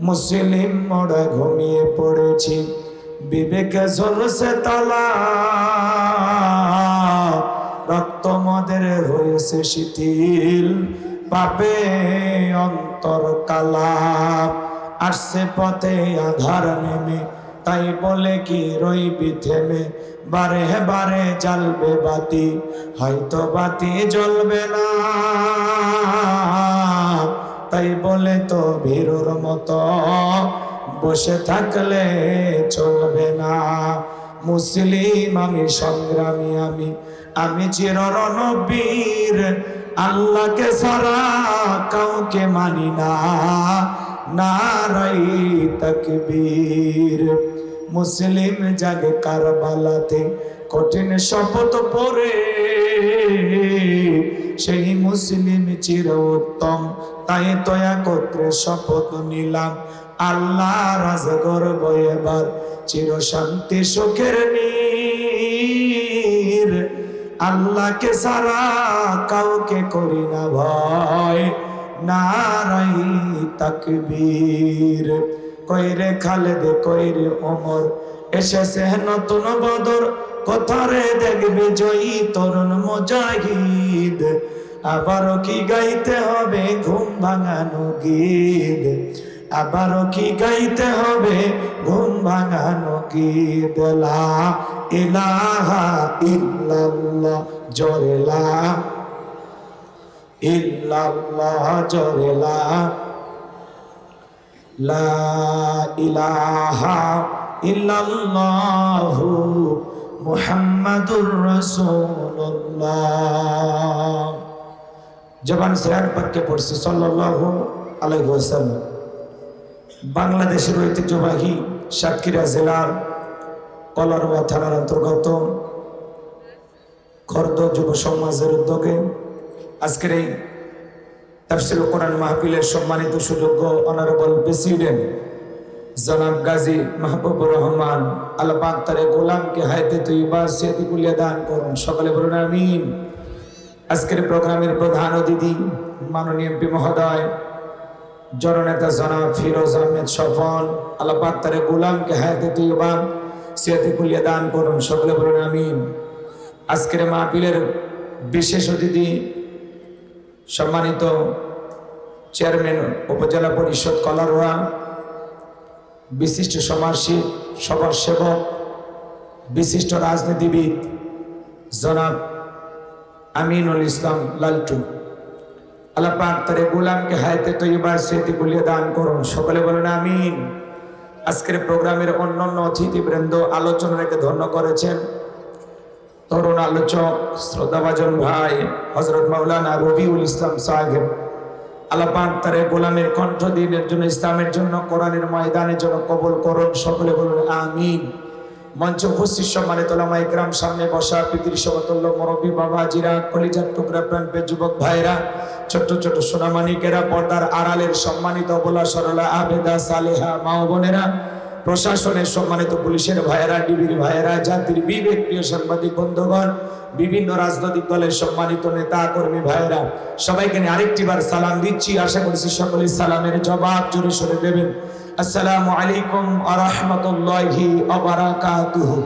মুসলিম মোরা ঘুমিয়ে পড়েছি, বিবেকে ঝলসে তালা, রক্ত মদের হয়েছে শিথিল, পাপে অন্তর কালা। আসছে পথে আধার নেমে, তাই বলে কি রইবি থেমে, বারে বারে জ্বলবে বাতি, হয়তো বাতি জ্বলবে না, তাই বলে তো ভীরুর মতো বসে থাকলে চলবে না। মুসলিম আমি, সংগ্রামী আমি, আমি চির রণবীর, আল্লাহকে ছাড়া কাউকে মানি না, নারাই তাকবীর। মুসলিম জাগে কারবালাতে কঠিন শপথ পরে, সেই মুসলিম চির উত্তম, তাই তো একত্রে শপথ নিলাম, আল্লাহ রাজ করব এবার চির শান্তি সুখের নীর। আল্লাহকে ছাড়া কাউকে করি না ভয়, নারাই তাকবীর। কইরে খালেদ কইরে ওমর, এসেছে নতুন বদর, কোথারে দেখবে জয়ী তরুণ মুজাহিদ। আবারও কি গাইতে হবে ঘুম ভাঙানো গীত, আবারও কি গাইতে হবে ঘুম ভাঙানো গীত। লা ইলাহা ইল্লাল্লাহ জোরে লা ইল্লাল্লাহ জোরে লা, লা ইলাহা ইল্লাল্লাহু মুহাম্মাদুর রাসূলুল্লাহ। জবান সে এক বাক্যে পড়ছে সাল্লাল্লাহু আলাইহি ওয়াসাল্লাম। বাংলাদেশের ঐতিহ্যবাহী সাতক্ষীরা জেলার কলারোয়া থানার অন্তর্গত খর্দ যুব সমাজের উদ্যোগে আজকের এই তাফসীরুল কোরআন মাহফিলের সম্মানিত সুযোগ্য অনারেবল প্রেসিডেন্ট জনাব গাজী মাহবুবুর রহমান, আল্লাহ পাক তার গোলামকে হায়াতে তৈয়বা সিয়াতি কুলিয়া দান করুন, সকলে বলুন আমিন। আজকের প্রোগ্রামের প্রধান অতিথি মাননীয় এমপি মহোদয় জননেতা জনাব ফিরোজ আহমেদ সফল, আল্লাহ পাক তার গোলামকে হায়াতে তৈয়বা সিয়াতি কুলিয়া দান করুন, সকলে বলুন আমিন। আজকের মাহফিলের বিশেষ অতিথি সম্মানিত চেয়ারম্যান উপজেলা পরিষদ কলারোয়া, বিশিষ্ট সমাজসেবক, বিশিষ্ট রাজনীতিবিদ জনাব আমিনুল ইসলাম লালটু, আল্লাহ পাক তার গোলামকে হায়াতে তৈয়বা সিয়াতি কুলিয়া দান করুন, সকলে বলুন আমিন। আজকের প্রোগ্রামের অন্যান্য অতিথিবৃন্দ আলোচনা রেখে ধন্য করেছেন তরুণ আলোচক শ্রদ্ধাভাজন ভাই হযরত মাওলানা রবিউল ইসলাম সাহেব, আল্লাহ পাক তার গোলামের কণ্ঠ দিনের জন্য, ইসলামের জন্য, কোরআনের ময়দানের জন্য কবুল করুন, সকলে বলুন আমিন। মঞ্চ উপস্থিত সম্মানিত উলামা ইকরাম, সামনে বসা পৃথিবীর সমতুল্য মুরব্বী বাবাজিরা, কলিজার টুকরা প্রাণপ্রিয় যুবক ভাইরা, ছোট্ট ছোট সোনামানিকেরা, পর্দার আড়ালের সম্মানিত অবলা সরলা আবেদা সালেহা মা ও বোনেরা, প্রশাসনের সম্মানিত পুলিশের ভাইয়েরা, ডিবির ভাইয়েরা, জাতির বিবেক প্রিয় সাংবাদিক বন্ধুগণ, বিভিন্ন রাজনৈতিক দলের সম্মানিত নেতা কর্মী ভাইয়েরা, সবাইকে নিয়ে আরেকটিবার সালাম দিচ্ছি। আশা করছি সকলেই সালামের জবাব জোরে সরে দেবেন। আসসালামু আলাইকুম ওয়া রাহমাতুল্লাহি ওয়া বারাকাতুহু।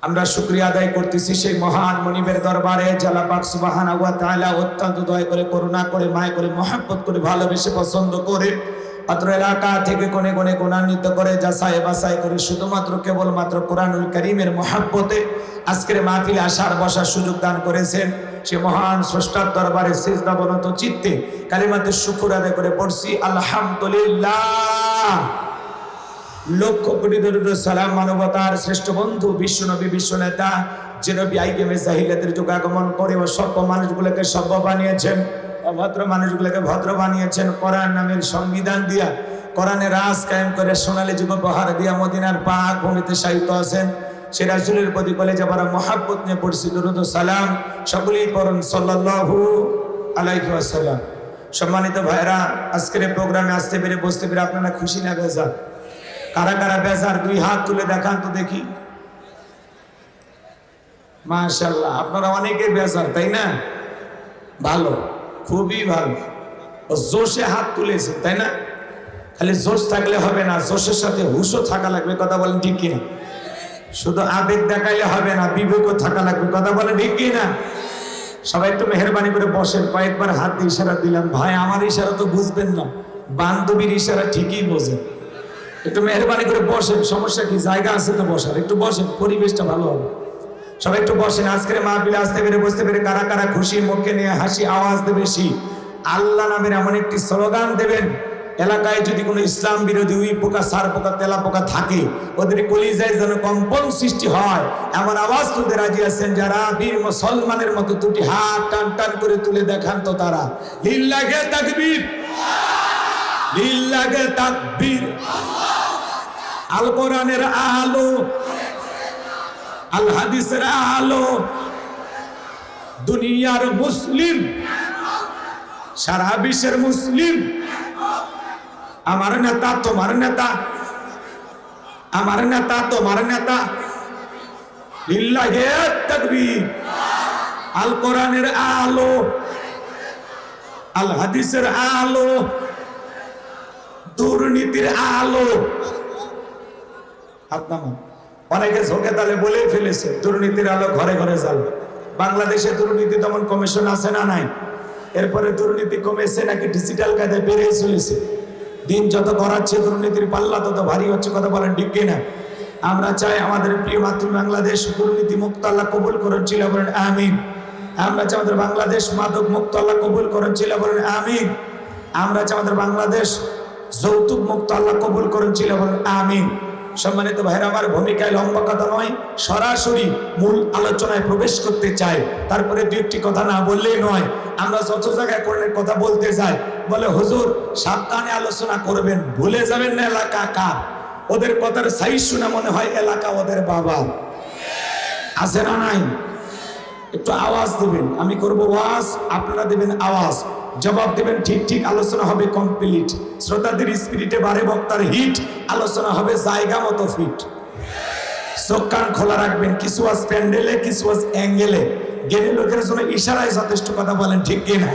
আমরা শুকরিয়া আদায় করতেছি সেই মহান মনিবের দরবারে, আল্লাহ পাক সুবহানাহু ওয়া তাআলা অত্যন্ত দয়া করে, করুণা করে, মায়া করে, মহব্বত করে, ভালোবেসে, পছন্দ করে অত্র এলাকা থেকে কোনে কোনে গুণান্বিত করে, যাচাই বাছাই করে শুধুমাত্র কেবলমাত্র কোরআনুল কারীমের মহব্বতে আজকের মাহফিলে আসার বসার সুযোগ দান করেছেন। সে মহান স্রষ্টার দরবারে সিজদাবনত চিত্তে কালিমাতে শুকর আদায় করে পড়ছি আলহামদুলিল্লাহ। লক্ষ কোটি দরুদ সালাম মানবতার শ্রেষ্ঠ বন্ধু বিশ্বনবী, বিশ্বনেতা, যে নবী আইকেমে জাহিলিয়াতের যুগ আগমন করে ও সভ্য মানুষগুলোকে সভ্য বানিয়েছেন, অভদ্র মানুষগুলোকে ভদ্র বানিয়েছেন, কোরআন নামের সংবিধান দিয়া, কোরআনের রাজ কায়েম করে সোনালী যুগ উপহার দিয়া মদিনার পাক ভূমিতে শায়িত আছেন। সে রাসূলের প্রতি কলেজে ভরা মহব্বত নিয়ে পড়ছি দরুদ ও সালাম, সকলেই পড়ুন সাল্লাল্লাহু আলাইহি ওয়াসাল্লাম। সম্মানিত ভাইরা, আজকের এই প্রোগ্রামে আসতে পেরে, বসতে পেরে আপনারা খুশি না বেজার? কারা কারা বেজার দুই হাত তুলে দেখান তো দেখি। মাশাআল্লাহ, আপনারা অনেকে বেজার, তাই না? ভালো, খুবই ভালো, জোশে হাত তুলেছেন, তাই না? খালি জোশ থাকলে হবে না, জোশের সাথে হুশও থাকা লাগবে, কথা বলেন ঠিক কিনা? শুধু আবেগ দেখাইলে হবে না, বিবেকও থাকা লাগবে, কথা বলেন ঠিক কিনা? সবাই একটু মেহরবানি করে বসেন। কয়েকবার হাত দিয়ে ইশারা দিলাম, ভাই আমার ইশারা তো বুঝবেন না, বান্ধবীর ইশারা ঠিকই বোঝেন। একটু মেহরবানি করে বসেন, সমস্যা কি? জায়গা আছে তো বসার, একটু বসেন, পরিবেশটা ভালো হবে। সবাই একটু বসেন। আজকের মাহফিলে আসতে পেরে বসতে পেরে কারা কারা খুশি? মুখে নিয়ে হাসি আওয়াজ দেবে বেশি। আল্লাহ নামের এমন একটি স্লোগান দেবেন, এলাকায় যদি কোনো ইসলাম বিরোধী উই পোকা, সার পোকা, তেলা পোকা থাকে, ওদের কলিজায় যেন কম্পন সৃষ্টি হয় এমন আওয়াজ তুলতে রাজি আছেন যারা? বীর মুসলমানের মতো দুটি হাত টান টান করে তুলে দেখান তো তারা। লিল্লাহে তাকবীর, লিল্লাহে তাকবীর। আল কোরআনের আলো, আল হাদিসের আলো, দুনিয়ার মুসলিম, সারা বিশ্বের মুসলিম। আমার নেতা তোমার নেতা, আমার নেতা তোমার নেতা। লিল্লাহে তাকবীর। আল কোরআনের আলো, আল হাদিসের আলো, দুর্নীতির আলো। আপনার অনেকে ঝোঁকে তালে বলে ফেলেছে দুর্নীতির আলো ঘরে ঘরে জ্বালবে। বাংলাদেশে দুর্নীতি দমন কমিশন আছে না নাই? এরপরে দুর্নীতি কমেছে নাকি ডিজিটাল কায়দায় বেড়ে চলেছে? দিন যত গড়াচ্ছে দুর্নীতির পাল্লা তত ভারী হচ্ছে, কথা বলেন ঠিক কিনা? আমরা চাই আমাদের প্রিয় মাতৃ বাংলাদেশ দুর্নীতি মুক্ত আল্লাহ কবুল করেন, চিল্লা বলেন আমিন। আমরা চাই আমাদের বাংলাদেশ মাদক মুক্ত আল্লাহ কবুল করেন, চিল্লা বলেন আমিন। আমরা চাই আমাদের বাংলাদেশ যৌতুক মুক্ত আল্লাহ কবুল করেন, চিল্লা বলেন আমিন। সম্মানিত ভাইরা, আমার ভূমিকায় লম্বা কথা নয়, সরাসরি মূল আলোচনায় প্রবেশ করতে চাই। তারপরে দু একটি কথা না বললেই নয়। আমরা যত জায়গায় কোরআনের কথা বলতে যাই, বলে হুজুর সাবধানে আলোচনা করবেন, ভুলে যাবেন না এলাকা কার। ওদের কথার সাইজ শুনে মনে হয় এলাকা ওদের বাবা। আছে না নাই? একটু আওয়াজ দিবেন, আমি করব ওয়াজ, আপনারা দিবেন আওয়াজ, জবাব দেবেন ঠিক ঠিক। আলোচনা হবে কমপ্লিট, শ্রোতাদের স্পিরিটে বাড়ে বক্তার হিট, আলোচনা হবে জায়গা মতো ফিট। চোখ কান খোলা রাখবেন, কিছু আজ প্যান্ডেলে, কিছু আজ অ্যাঙ্গেলে। জ্ঞানী লোকের জন্য ইশারায় যথেষ্ট, কথা বলেন ঠিক কিনা?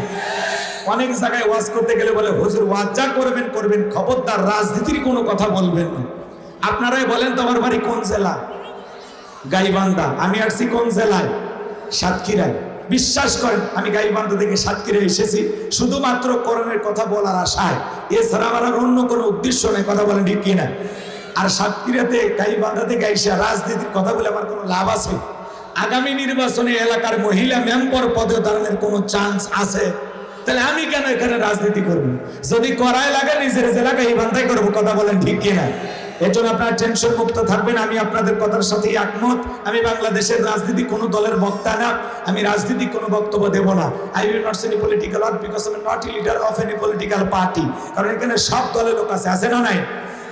অনেক জায়গায় ওয়াজ করতে গেলে বলে হুজুর ওয়াজ যা করবেন করবেন, খবরদার রাজনীতির কোনো কথা বলবেন না। আপনারাই বলেন তো আমার বাড়ি কোন জেলা? গাইবান্ধা। আমি আসছি কোন জেলায়? সাতক্ষীরায়। বিশ্বাস করেন আমি গাইবান্ধা থেকে সাতক্ষীরায় এসেছি শুধুমাত্র কোরআনের কথা বলার আশায়, এছাড়া আমার আর অন্য কোনো উদ্দেশ্য নেই, কথা বলেন ঠিক কিনা? আর সাতক্ষীরাতে গাইবান্ধা থেকে এসে রাজনীতির কথা বলে আমার কোনো লাভ আছে? আগামী নির্বাচনে এলাকার মহিলা মেম্বার পদে দাঁড়ানোর কোনো চান্স আছে? তাহলে আমি কেন এখানে রাজনীতি করব? যদি করায় লাগে নিজের জেলা গাইবান্ধাই করবো, কথা বলেন ঠিক কিনা? এর জন্য আপনারা টেনশন মুক্ত থাকবেন। আমি আপনাদের কথার সাথে একমত। আমি বাংলাদেশের রাজনীতি কোনো দলের বক্তা না, আমি রাজনীতিক কোনো বক্তব্য দেব না। I will not say any political word because I am not a leader of any political party. কারণ এখানে সব দলের লোক আছে, আছে না নাই?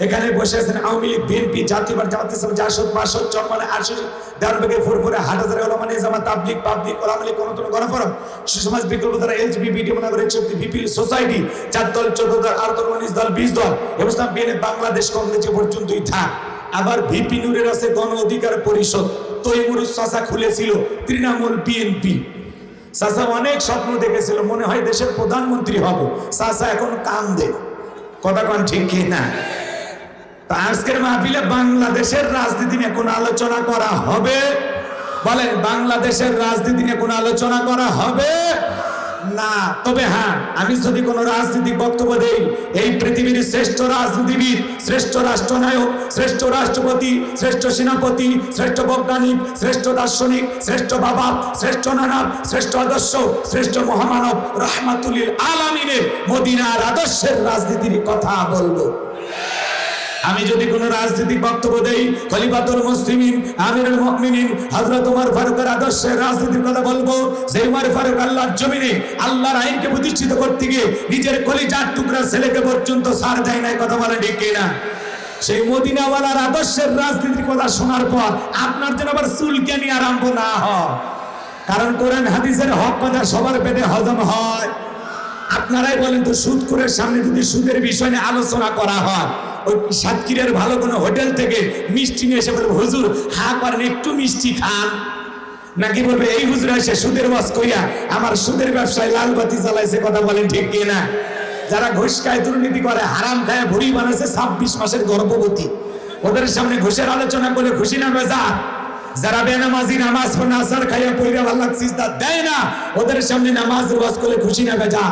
এখানে বসে আছেন আওয়ামী লীগ, বিএনপি, জাতীয় পার্টি, জামাত ইসলাম, জাসদ, মাসদ, চরমানে, আরশি, দেওয়ানবাগে, ফুরফুরে, হাটহাজারী, ওলামা নিজামাত, তাবলীগ, পাবলিক, ওলামা লীগ, গণতন্ত্র, গণফোরাম, সুসমাজ বিকল্পধারা, এলজিবিটি, মনাগরিক শক্তি, বিপিএল সোসাইটি, 4 দল, 14 দল, 8 দল, 19 দল, 20 দল, এবং বিএনপি, বাংলাদেশ কংগ্রেস যে পর্যন্তই থাক। আবার ভিপি নূরের আছে গণ অধিকার পরিষদ, তৈমুরুস চাচা খুলেছিল তৃণমূল বিএনপি। চাচা অনেক স্বপ্ন দেখেছিল, মনে হয় দেশের প্রধানমন্ত্রী হবে। চাচা এখন কান্দে, কথা কন ঠিক কি না? আজকের মাহফিলে বাংলাদেশের রাজনীতি নিয়ে কোন আলোচনা করা হবে? বলেন, বাংলাদেশের রাজনীতি নিয়ে কোন আলোচনা করা হবে না। তবে হ্যাঁ, আমি যদি কোনো রাজনীতিক বক্তব্য দেই, এই পৃথিবীর শ্রেষ্ঠ রাজনীতিবিদ, শ্রেষ্ঠ রাষ্ট্রনায়ক, শ্রেষ্ঠ রাষ্ট্রপতি, শ্রেষ্ঠ সেনাপতি, শ্রেষ্ঠ বৈজ্ঞানিক, শ্রেষ্ঠ দার্শনিক, শ্রেষ্ঠ বাবা, শ্রেষ্ঠ নানাব, শ্রেষ্ঠ আদর্শ, শ্রেষ্ঠ মহামানব রাহমাতুল আলামিনের মদিনার আদর্শের রাজনীতির কথা বলবো। আমি যদি কোনো রাজনৈতিক বক্তব্য দেই, খলিফাতুল মুসলিমিন, আমিরুল মুমিনিন হযরত ওমর ফারুকের আদর্শের রাজনীতির কথা বলবো। যে ওমর ফারুক আল্লাহর জমিনে আল্লাহর আইনকে প্রতিষ্ঠিত করতে গিয়ে নিজের কলিজার টুকরা ছেলেকে পর্যন্ত ছাড় দেয় নাই, কথা বলে ঠিক কিনা? সেই মদিনাওয়ালার আদর্শের রাজনীতির কথা শোনার পর আপনার যেন আবার চুলকানি আরম্ভ না হয়। কারণ কোরআন হাদিসের হক কথা সবার পেটে হজম হয়। আপনারাই বলেন তো, সুদখোরের সামনে যদি সুদের বিষয় নিয়ে আলোচনা করা হয়, ওই সাতক্ষীরার ভালো কোনো হোটেল থেকে মিষ্টি নিয়ে এসে বলবে হুজুর হা করেন একটু মিষ্টি খান, নাকি বলবে এই হুজুর এসে সুদের ওয়াজ কইয়া আমার সুদের ব্যবসায় লাল বাতি জ্বালাইছে, কথা বলেন ঠিক কিনা? যারা ঘুষ খায়, দুর্নীতি করে, হারাম খায়, ভুড়ি বানাচ্ছে 26 মাসের গর্ভবতী, ওদের সামনে ঘুষের আলোচনা করলে খুশি না বেজা? যারা বেনামাজি, নামাজ পড়ে আসার খাইয়া পইরা আল্লাহ সিজদা দেয় না, ওদের সামনে নামাজ ওয়াজ করলে খুশি না বেজা?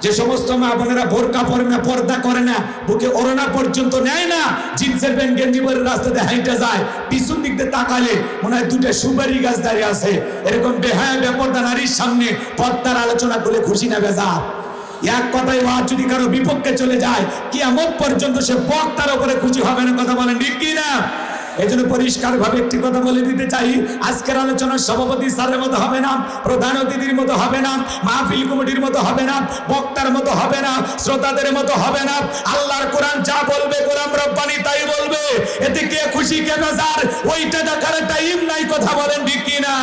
যে সমস্ত মা বোনেরা বোরকা পরে না, পর্দা করে না, বুকে ওড়না পর্যন্ত নেয় না, জিন্সের প্যান্ট গেঞ্জি পরে রাস্তাতে হাইটা যায়, পিছন দিক দিয়ে তাকালে মনে হয় দুটো সুপারি গাছ দাঁড়িয়ে আছে, এরকম বেহায়া বেপর্দা নারীর সামনে পর্দার আলোচনা করলে খুশি না বেজা? এক কথায় ওয়াজ যদি কারো বিপক্ষে চলে যায়, কিয়ামত পর্যন্ত সে বক্তার উপরে খুশি হবে না। কথা বলেন ঠিক কি না? এই জন্য পরিষ্কার ভাবে একটি কথা বলে দিতে চাই, আজকের আলোচনার সভাপতি স্যারের মতো হবে না, প্রধান অতিথির মতো হবে না, মাহফিল কমিটির মতো হবে না, বক্তার মতো হবে না, শ্রোতাদের মতো হবে না। আল্লাহর কোরআন যা বলবে, গোলাম রব্বানি তাই বলবে। এতে কে খুশি কে বেজার ওইটা দেখার টাইম নাই। কথা বলেন ঠিক কি না?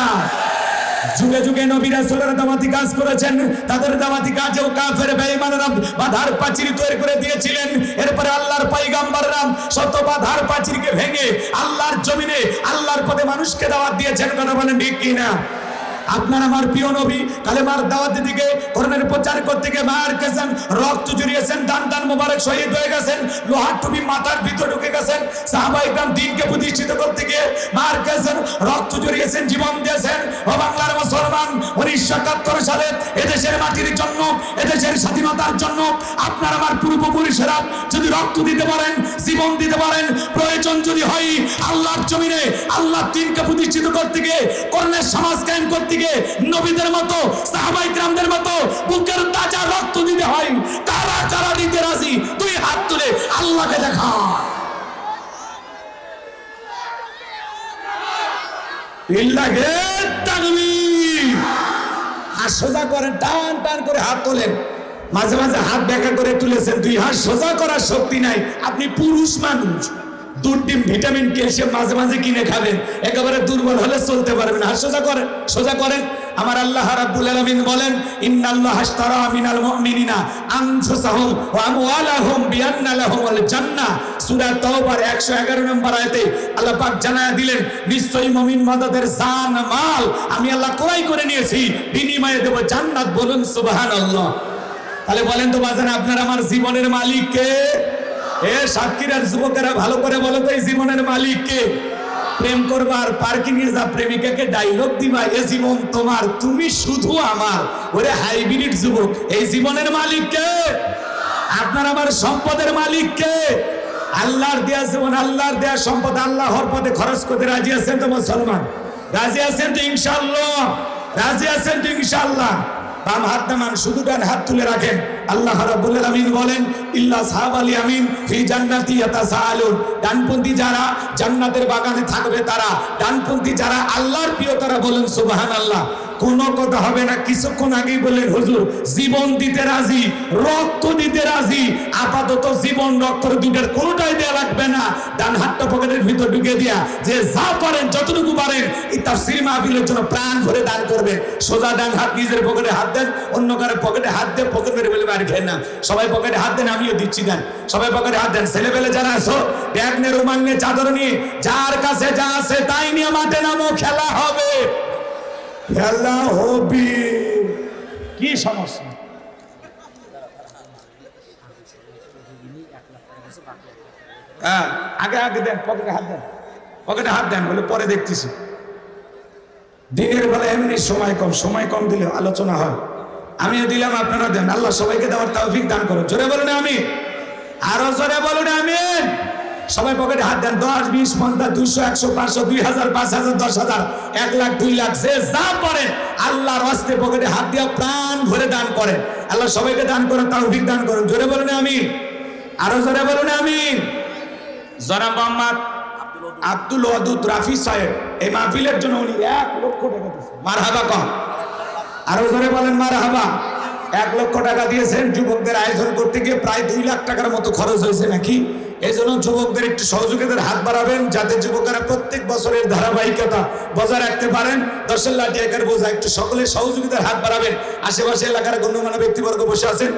যুগে যুগে নবী রাসূলেরা দাওয়াতি কাজ করেছেন, তাদের দাওয়াতি কাজেও কাফের বেঈমানরা বাধার প্রাচীর তৈরি করে দিয়েছিলেন। এরপরে আল্লাহর পয়গম্বররা শত বাধার প্রাচীরকে ভেঙে আল্লাহর জমিনে আল্লাহর পথে মানুষকে দাওয়াত দিয়েছেন। কথা বলেন ঠিক কি না? আপনার আমার প্রিয় নবী কালেমার দাওয়াত দিকে, কোরআনের প্রচার করতে গিয়ে মায়ের গেছেন, রক্ত জড়িয়েছেন, দান দান মোবারক শহীদ হয়ে গেছেন, লোহার টুপি মাথার ভিতর ঢুকে গেছেন। সাহাবায়ে কেরাম দ্বীনকে প্রতিষ্ঠিত করতে গিয়ে মায়ের গেছেন, রক্ত জড়িয়েছেন, জীবন দিয়েছেন। ও বাংলার মুসলমান, 1971 সালে এদেশের মাটির জন্য, এদেশের স্বাধীনতার জন্য আপনার আমার পূর্বপুরুষেরা যদি রক্ত দিতে পারেন, জীবন দিতে পারেন, প্রয়োজন যদি হয় আল্লাহর জমিনে আল্লাহর দ্বীনকে প্রতিষ্ঠিত করতে গিয়ে, কোরআনের সমাজ কায়েম করতে গিয়ে নবীদের মতো, সাহাবায়ে কেরামদের মতো বুকের তাজা রক্ত দিতে হয়। কারা কারা দিতে রাজি? দুই হাত তুলে আল্লাহকে দেখা। ইল্লাহে তাকবীর। হাত সোজা করেন, টান টান করে হাত তোলেন। মাঝে মাঝে হাত ব্যাকা করে তুলেছেন, দুই হাত সোজা করার শক্তি নাই। আপনি পুরুষ মানুষ, দুধ ডিম ভিটামিন ক্যালসিয়াম মাঝে মাঝে কিনে খাবেন, একেবারে দুর্বল হলে চলতে পারবেন। হাত সোজা করেন, সোজা করেন। আমার আল্লাহ রাব্বুল আলামিন বলেন, ইন্নাল্লাহা আশতারা মিনাল মুমিনিনা আনফুসাহুম ওয়া আমওয়ালাহুম বিআন্না লাহুমুল জান্নাহ। সূরা তাওবার 111 নম্বর আয়াতে আল্লাহ পাক জানায়া দিলেন, নিশ্চয়ই মুমিন বান্দাদের জান মাল আমি আল্লাহ ক্রয় করে নিয়েছি, বিনিময়ে দেব জান্নাত। বলুন সুবহানাল্লাহ। তাহলে বলেন তো বাজান, আপনার আমার জীবনের মালিক কে? এ সাতক্ষীরার যুবকেরা ভালো করে বলো তো, এই জীবনের মালিক কে? প্রেম করবার পার্কিং এ যা প্রেমিকাকে ডায়লগ দিবা, এ জীবন তোমার, তুমি শুধু আমার। ওরে হাইব্রিড যুবক, এই জীবনের মালিক কে? আপনার আমার সম্পদের মালিক কে? আল্লাহর দেয়া জীবন, আল্লাহর দেয়া সম্পদ আল্লাহর পথে খরচ করতে রাজি আছেন তো মুসলমান? রাজি আছেন তো ইনশাআল্লাহ? রাজি আছেন তো ইনশাআল্লাহ? বাম হাত নামান, শুধু ডান হাত তুলে রাখেন। আল্লাহ রাব্বুল আলামিন বলেন, ইল্লা সাহাবাল ইয়ামিন ফি জান্নাতি ইয়াতাসাআলুন। ডানপন্থী যারা জান্নাতের বাগানে থাকবে তারা, ডানপন্থী যারা আল্লাহর প্রিয় তারা। বলেন সুবহানাল্লাহ। কোনো কথা হবে না। কিছুক্ষণ আগেই বললেন হুজুর জীবন দিতে রাজি, রক্ত দিতে রাজি। আপাতত জীবন রক্ত দুইটার কোনোটাই দেয়া লাগবে না। ডান হাতটা পকেটের ভিতর ঢুকে দিয়া যে যা পারেন যতটুকু পারেন এই তাফসীর মাহফিলের জন্য প্রাণ ভরে দান করবেন। সোজা ডান হাত নিজের পকেটে হাত দেন, অন্য কারো পকেটে হাত দিয়ে পকেট মেরে বলে বাড়ি খেয়ে না। সবাই পকেটে হাত দেন, আমিও দিচ্ছি দেন। সবাই পকেটে হাত দেন। ছেলেবেলে যারা আসো, ব্যাগ নিয়ে, রুমাল নিয়ে, চাদর নিয়ে, যার কাছে যা আছে তাই নিয়ে মাঠে নামো, খেলা হবে। খেলা হবে। কি সমস্যা? হ্যাঁ, আগে আগে দেন, পকেটে হাত দেন, পকেটে হাত দেন, বলে পরে দেখতেছি। দিনের বেলা এমনি সময় কম, সময় কম দিলে আলোচনা হয়। আমিও দিলাম, আপনারা দেন। আল্লাহ সবাইকে দেওয়ার তৌফিক দান করুন। জোরে বলুন আমিন। আরো জোরে বলুন আমিন। সবাই পকেটে হাত দেন। 10, 20, 50, 200, 100, 500, 2000, 5000, 10,000, 1 লাখ, 2 লাখ, যে যা পারেন আল্লাহর রাস্তায় পকেটে হাত দিয়ে প্রাণ ভরে দান করেন। আল্লাহ সবাইকে দান করেন, তৌফিক দান করুন। জোরে বলুন আমিন। আরো জোরে বলুন আমিন। জনাব মোহাম্মদ আব্দুল ওয়াদুদ রাফি সাহেব এই মাহফিলের জন্য উনি 1 লক্ষ টাকা দিয়েছেন। মারহাবা কম। আরো জোরে বলেন মারহাবা। 1 লক্ষ টাকা দিয়েছেন। যুবকদের আয়োজন করতে গিয়ে প্রায় 2 লাখ টাকার মতো খরচ হয়েছে নাকি। এই জন্য যুবকদের একটু সহযোগিতার হাত বাড়াবেন, যাতে যুবকেরা প্রত্যেক বছরের ধারাবাহিকতা বজায় রাখতে পারেন। 10 লাখ টাকার বোঝা একটু সকলের সহযোগিতার হাত বাড়াবেন। আশেপাশে এলাকার গণ্যমান্য ব্যক্তিবর্গ বসে আছেন,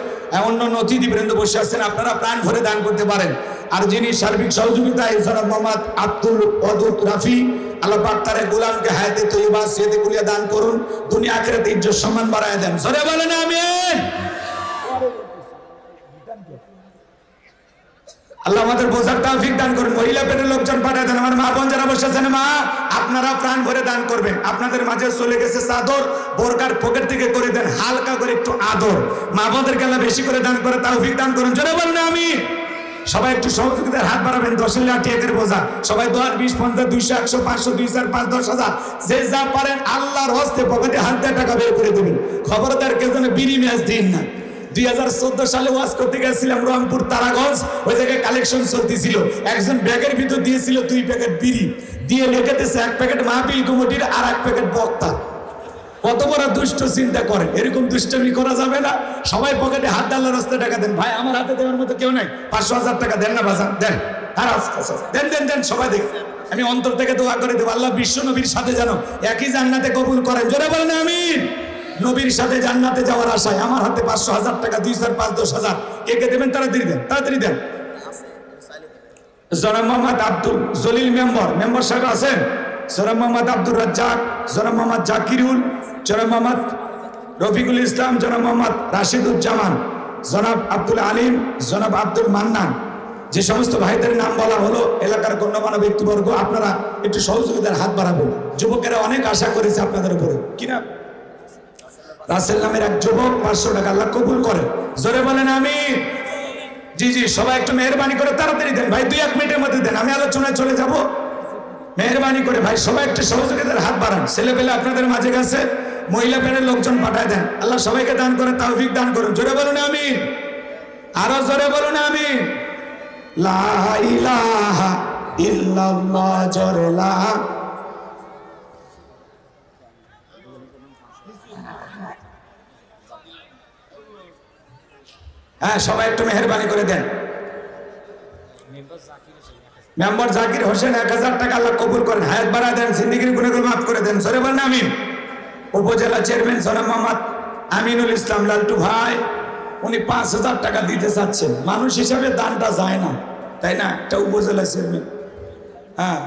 অন্যান্য অতিথিবৃন্দ বসে আছেন, আপনারা প্রাণ ভরে দান করতে পারেন। আর যিনি সার্বিক সহযোগিতায় জনাব মোহাম্মদ আব্দুল ওয়াদুদ রাফি, আল্লাহ পাক তার গোলামকে হায়াতে তৈয়বা সিয়াতে কুলিয়া দান করুন, দুনিয়া আখিরাতে ইজ্জত সম্মান বাড়ায় দেন। জোরে বলেন আমিন। আল্লাহ আমাদের বোঝার তৌফিক দান করুন। মহিলা পেটের লোকজন পাঠিয়ে দেন। আমার মা বোন যারা বসে আছেন, মা আপনারা প্রাণ ভরে দান করবেন। আপনাদের মাঝে চলে গেছে চাদর, বোরকার পকেট থেকে করে দেন, হালকা করে একটু আদর। মা বোনদেরকে আল্লাহ বেশি করে দান করে তৌফিক দান করুন। জোরে বলুন আমিন। সবাই একটু সহযোগিতার হাত বাড়াবেন। 10 লাখ টাকার বোঝা সবাই 10, 20, 50, 200, 100, 500, 2,000, 5, 10,000 যে যা পারেন আল্লাহর হস্তে পকেটে হাত দিয়ে টাকা বের করে দেবেন। খবরদার কেউ যেন বিড়ি ম্যাচ দিন না। 2014 সালে ওয়াজ করতে গেছিলাম রংপুর তারাগঞ্জ, ওই জায়গায় কালেকশন চলতেছিল। একজন ব্যাগের ভিতর দিয়েছিল 2 প্যাকেট বিড়ি, দিয়ে লেখেতেছে 1 প্যাকেট মাহফিল কমিটির আর 1 প্যাকেট বক্তা। কত বড় দুষ্ট চিন্তা করেন, এরকম দুষ্টমি করা যাবে না। সবাই পকেটে হাত দিয়ে আল্লাহর রাস্তায় টাকা দেন। ভাই আমার হাতে দেওয়ার মতো কেউ নাই, 500,000 টাকা দেন না বাজান, দেন। আর দেন দেন দেন সবাই দেখ। আমি অন্তর থেকে দোয়া করে দেবো আল্লাহ বিশ্ব নবীর সাথে যেন একই জান্নাতে কবুল করেন। জোরে বলেন আমিন। নবীর সাথে জান্নাতে যাওয়ার আশায় আমার হাতে 500,000 টাকা, 2,000, 5, 10,000 কে কে দেবেন তাড়াতাড়ি দেন, তাড়াতাড়ি দেন। জনাব মোহাম্মদ আব্দুল জলিল মেম্বার সাহেব আছেন, জনাব মোহাম্মদ আব্দুর রাজ্জাক, জনাব মোহাম্মদ জাকিরুল, জনাব মোহাম্মদ রফিকুল ইসলাম, জনাব মোহাম্মদ রাশিদুজ্জামান, জনাব আব্দুল আলিম, জনাব আব্দুল মান্নান। যে সমস্ত ভাইদের নাম বলা হলো এলাকার গণ্যমান্য ব্যক্তিবর্গ, আপনারা একটু সহযোগিতার হাত বাড়াবেন। যুবকেরা অনেক আশা করেছে আপনাদের উপরে। কিনা রাসেল নামের এক যুবক 500 টাকা আল্লাহ কবুল করে। জোরে বলেন আমিন। জি জি সবাই একটু মেহরবানি করে তাড়াতাড়ি দেন ভাই, 2-1 মিনিটের মধ্যে দেন, আমি আলোচনায় চলে যাব। মেহরবানি করে ভাই সবাই একটু সহযোগিতার হাত বাড়ান। ছেলেপেলে আপনাদের মাঝে গেছে, মহিলা প্যানেল লোকজন পাঠায় দেন। আল্লাহ সবাইকে দান করে তৌফিক দান করুন। জোরে বলুন আমিন। আরো জোরে বলুন আমিন। লা ইলাহা ইল্লাল্লাহ, জোরে লা। হ্যাঁ সবাই একটু মেহরবানি করে দেন। মেম্বার জাকির হোসেন 1,000 টাকা আল্লাহ কবুল করেন, হায়াত বাড়ায় দেন, জিন্দেগির গুনাহগুলো মাফ করে দেন। জোরে বলেন আমিন। উপজেলা চেয়ারম্যান জনাব মোহাম্মদ আমিনুল ইসলাম লালটু ভাই, উনি 5,000 টাকা দিতে চাচ্ছেন। মানুষ হিসাবে দানটা যায় না, তাই না? একটা উপজেলা চেয়ারম্যান, হ্যাঁ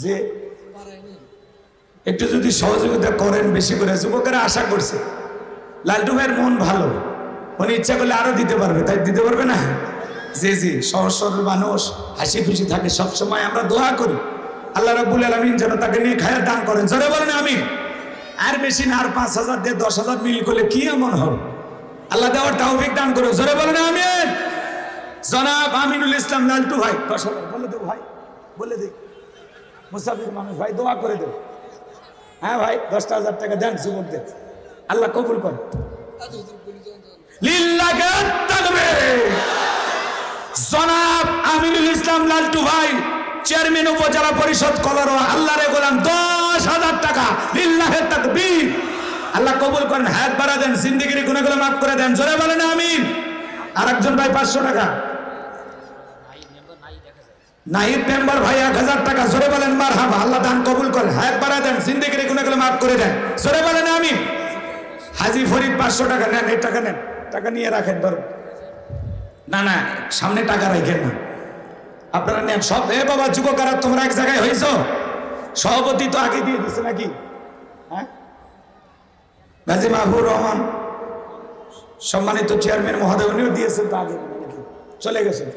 যে একটু যদি সহযোগিতা করেন বেশি করে। যুবকেরা আশা করছে, লালটু ভাইয়ের মন ভালো, উনি ইচ্ছা করলে আরো দিতে পারবে, তাই দিতে পারবে না? জি জি সহজ সরল মানুষ, হাসি খুশি থাকে সবসময়। আমরা দোয়া করি আল্লাহ রাব্বুল আলামিন যেন তাকে নিয়ে খায়ের দান করেন। জোরে বলেন আমিন। আর বেশি না, আর 5,000 দিয়ে 10,000 মিল করলে কি এমন হবে? আল্লাহ দেওয়ার তৌফিক দান করুন। জোরে বলেন আমিন। জনাব আমিনুল ইসলাম লালটু ভাই 10,000 বলে দেব ভাই, বলে দেব। মুসাফির মানুষ ভাই দোয়া করে দেব। হ্যাঁ ভাই 10,000 টাকা দেন যুবকদের, আল্লাহ কবুল করেন। লিল্লাহি তাকবীর। জনাব আমিনুল ইসলাম লালটু ভাই চেয়ারম্যান উপজেলা পরিষদ কলারোয়া, আল্লাহর গোলাম 10,000 টাকা। লিল্লাহি তাকবীর। আল্লাহ কবুল করেন, হায়াত বাড়া দেন, জিন্দেগির গুনাহগুলো মাফ করে দেন। জোরে বলেন আমিন। আরেকজন ভাই 500 টাকা। নাহিদ মেম্বার ভাই 1,000 টাকা। জোরে বলেন মারহাবা। আল্লাহ দান কবুল করেন, হায়াত বাড়া দেন, জিন্দেগির গুনাহগুলো মাফ করে দেন। জোরে বলেন আমিন। হাজী ফরিদ 500 টাকা নেন, এই টাকা নেন, টাকা নিয়ে রাখেন। ধরো না না, সামনে টাকা রাখেন না, আপনারা নেন সব। এ বাবা যুবকেরা তোমরা এক জায়গায় হয়েছ, সভাপতি তো আগে দিয়ে দিচ্ছে নাকি? হ্যাঁ গাজী মাহবুব রহমান সম্মানিত চেয়ারম্যান মহোদয়, উনিও দিয়েছেন তো আগে নাকি? চলে গেছেন?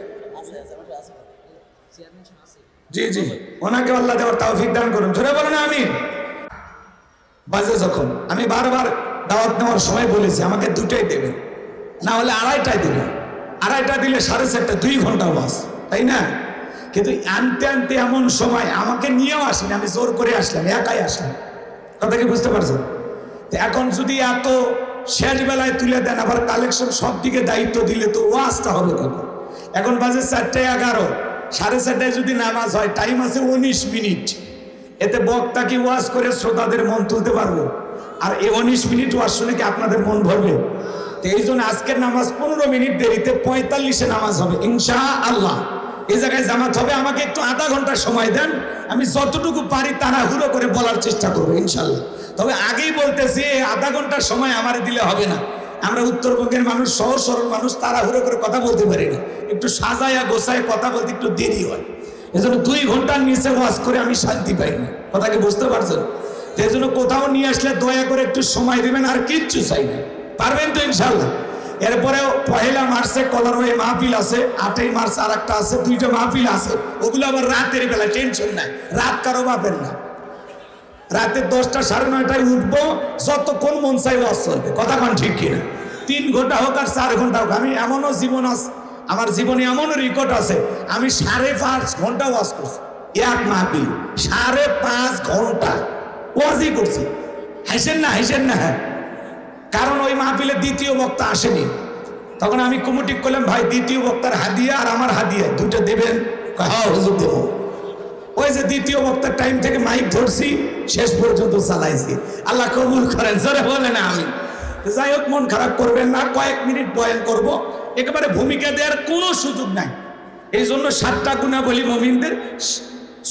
জি জি ওনাকে আল্লাহ দেওয়ার তৌফিক দান করুন। জোরে বলেন আমিন। বাজে যখন আমি বারবার দাওয়াত নেওয়ার সময় বলেছি আমাকে 2টাই দেবেন, না হলে 2.5টাই দেবেন। 2.5টা দিলে 4.5টা 2 ঘন্টা বাস, তাই না? কিন্তু আনতে আনতে এমন সময় আমাকে নিয়েও আসেনি, আমি জোর করে আসলাম, একাই আসলাম। কথা কি বুঝতে পারছেন? এখন যদি এত শেষ বেলায় তুলে দেন, আবার কালেকশন সব দিকে দায়িত্ব দিলে তো ওয়াজটা হবে কত? এখন বাজে 4:11, 4:30টায় যদি নামাজ হয়, টাইম আছে 19 মিনিট। এতে বক্তা কি ওয়াজ করে শ্রোতাদের মন তুলতে পারবে? আর এই 19 মিনিট ওয়াজ শুনে কি আপনাদের মন ভরবে? তো এই জন্য আজকের নামাজ 15 মিনিট দেরিতে 45-এ নামাজ হবে ইনশাআল্লাহ। এই জায়গায় জামাত হবে। আমাকে একটু আধা ঘন্টা সময় দেন, আমি যতটুকু পারি তাড়াহুড়ো করে বলার চেষ্টা করবো ইনশাআল্লাহ। তবে আগেই বলতেছি এই আধা ঘন্টার সময় আমারে দিলে হবে না। আমরা উত্তরবঙ্গের মানুষ, সহজ সরল মানুষ, তাড়াহুড়ো করে কথা বলতে পারি না, একটু সাজায়া গোছায় কথা বলতে একটু দেরি হয়। এজন্য 2 ঘন্টার নিচে ওয়াজ করে আমি শান্তি পাই না। কথা কি বুঝতে পারছেন? এই জন্য কোথাও নিয়ে আসলে দয়া করে একটু সময় দেবেন, আর কিচ্ছু চাই না। পারবেন তো ইনশাআল্লাহ? এরপরেও 1 মার্চে কলারওয়ে মাহফিল আছে, 8 মার্চ আর একটা আছে, 2টা মাহফিল আছে। ওগুলো আবার রাতের বেলা, টেনশন নাই, রাত কারো বাপের না। রাতে 10টা 9:30টায় উঠবো, যতক্ষণ মন চাই ওয়াজ চলবে। কথা কন ঠিক কিনা? 3 ঘন্টা হোক আর 4 ঘন্টা হোক। আমি এমনও জীবন আছে, আমার জীবনে এমনও রেকর্ড আছে, আমি 5.5 ঘন্টা ওয়াজ করছি এক মাহফিল, 5.5 ঘন্টা ওয়াজই করছি। হাসেন না, হাসেন না। কারণ ওই মাহফিলে দ্বিতীয় বক্তা আসেনি। তখন আমি কমিটি করলাম, ভাই দ্বিতীয় বক্তার হাদিয়া আর আমার হাদিয়া 2টা দেবেন? হ্যাঁ হুজুর দেবো। ওই যে দ্বিতীয় বক্তার টাইম থেকে মাইক ধরছি, শেষ পর্যন্ত চালাইছি। আল্লাহ কবুল করেন, জোরে বলেন আমিন। যাই হোক, মন খারাপ করবেন না, কয়েক মিনিট বয়ান করব, একেবারে ভূমিকা দেওয়ার কোনো সুযোগ নাই। এই জন্য 7টা গুণাবলী মুমিনদের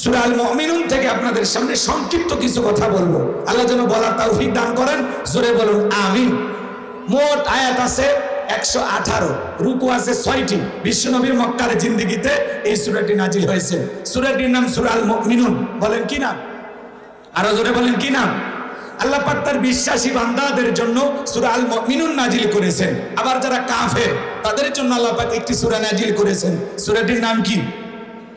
সূরা আল মুমিনুন থেকে আপনাদের সামনে সংক্ষিপ্ত কিছু কথা বলবো। আল্লাহ যেন বলার তৌফিক দান করেন, জোরে বলুন আমিন। মোট আয়াত আছে 118, রুকু আছে 6টি। বিশ্বনবীর মক্কার জিন্দেগিতে এই সূরাটি নাজিল হয়েছে। সূরাটির নাম সূরা আল মুমিনুন। বলেন কি নাম? আরো জোরে বলেন কি নাম? আল্লাহ পাক তার বিশ্বাসী বান্দাদের জন্য সূরা আল মুমিনুন নাজিল করেছেন। আবার যারা কাফের তাদের জন্য আল্লাহ পাক একটি সূরা নাজিল করেছেন। সূরাটির নাম কি?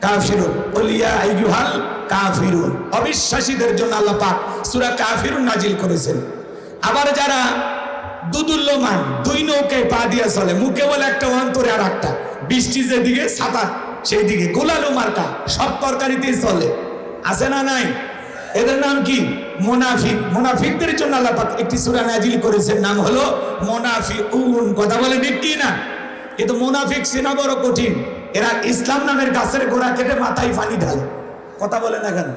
কাফিরুন। ওলিয়া আইয়ুহাল কাফিরুন, অবিশ্বাসীদের জন্য আল্লাহ পাক সূরা কাফিরুন নাজিল করেছেন। আবার যারা দুদুল্যমান, 2 নৌকায় পা দিয়ে চলে, মুখে বলে একটা, অন্তরে আর একটা, বৃষ্টি যেদিকে ছাতা সেই দিকে, গোলালু মার্কা, সব তরকারিতেই চলে, আছে না নাই? এদের নাম কি? মুনাফিক। মুনাফিকদের জন্য আল্লাহ পাক একটি সূরা নাজিল করেছেন, নাম হলো মুনাফিকুন। কথা বলে ঠিক কি না? কিন্তু মুনাফিক চেনা বড় কঠিন। এরা ইসলাম নামের গাছের গোড়া কেটে মাথায় পানি ঢালে। কথা বলে না কেন?